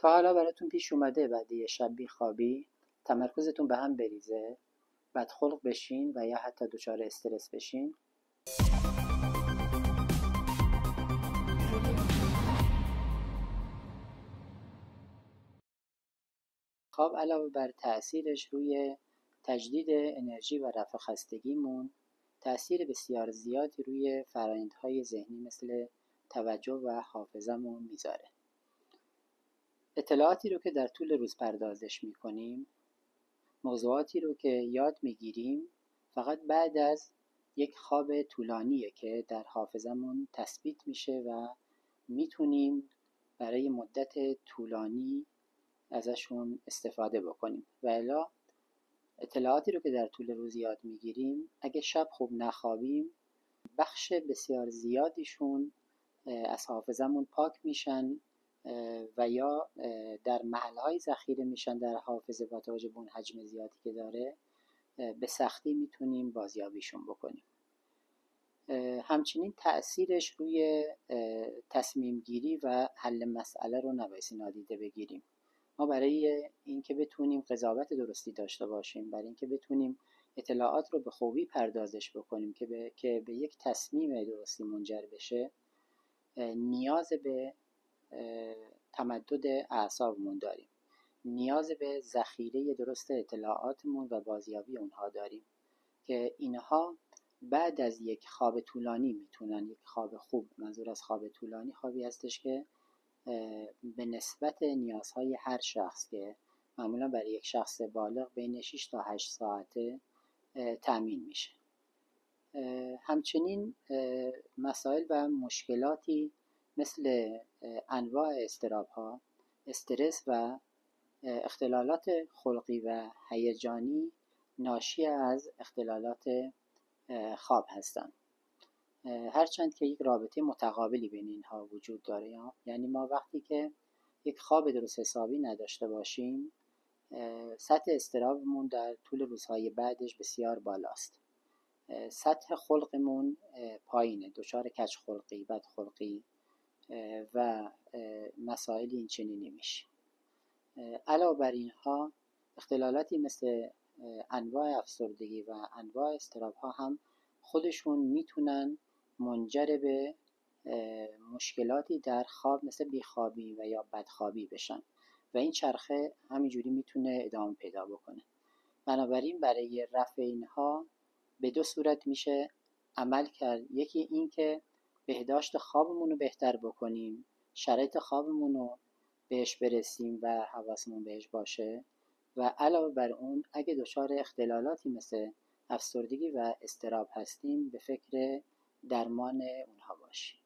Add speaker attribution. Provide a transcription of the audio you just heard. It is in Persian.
Speaker 1: تا حالا براتون پیش اومده بعد یه شب بیخوابی تمرکزتون به هم بریزه، بدخلق بشین و یا حتی دچار استرس بشین؟ خواب علاوه بر تأثیرش روی تجدید انرژی و رفع خستگیمون، تأثیر بسیار زیادی روی فرآیندهای ذهنی مثل توجه و حافظه‌مون میذاره. اطلاعاتی رو که در طول روز پردازش میکنیم، موضوعاتی رو که یاد میگیریم، فقط بعد از یک خواب طولانیه که در حافظه‌مون تثبیت میشه و میتونیم برای مدت طولانی ازشون استفاده بکنیم. و الا اطلاعاتی رو که در طول روز یاد میگیریم، اگه شب خوب نخوابیم، بخش بسیار زیادیشون از حافظه‌مون پاک میشن و یا در محل‌های ذخیره میشن در حافظه با توجه به اون حجم زیادی که داره، به سختی میتونیم بازیابیشون بکنیم. همچنین تأثیرش روی تصمیم گیری و حل مسئله رو نباید نادیده بگیریم. ما برای اینکه بتونیم قضاوت درستی داشته باشیم، برای اینکه بتونیم اطلاعات رو به خوبی پردازش بکنیم که به یک تصمیم درستی منجر بشه، نیاز به تمدد اعصابمون داریم، نیاز به ذخیره درست اطلاعاتمون و بازیابی اونها داریم که اینها بعد از یک خواب طولانی میتونن، یک خواب خوب، منظور از خواب طولانی خوابی هستش که به نسبت نیازهای هر شخص که معمولا برای یک شخص بالغ بین 6 تا 8 ساعته تأمین میشه. همچنین مسائل و مشکلاتی مثل انواع اضطراب‌ها، استرس و اختلالات خلقی و هیجانی ناشی از اختلالات خواب هستند. هرچند که یک رابطه متقابلی بین اینها وجود داره، یعنی ما وقتی که یک خواب درست حسابی نداشته باشیم، سطح اضطرابمون در طول روزهای بعدش بسیار بالاست، سطح خلقمون پایینه، دچار کج خلقی، بد خلقی و مسائل این چنینی میشه. علاوه بر اینها اختلالاتی مثل انواع افسردگی و انواع اضطراب ها هم خودشون میتونن منجر به مشکلاتی در خواب مثل بیخوابی و یا بدخوابی بشن و این چرخه همینجوری میتونه ادامه پیدا بکنه. بنابراین برای رفع اینها به دو صورت میشه عمل کرد. یکی این که بهداشت خوابمون رو بهتر بکنیم، شرایط خوابمون رو بهش برسیم و حواسمون بهش باشه، و علاوه بر اون اگه دچار اختلالاتی مثل افسردگی و اضطراب هستیم به فکر درمان اونها باشیم.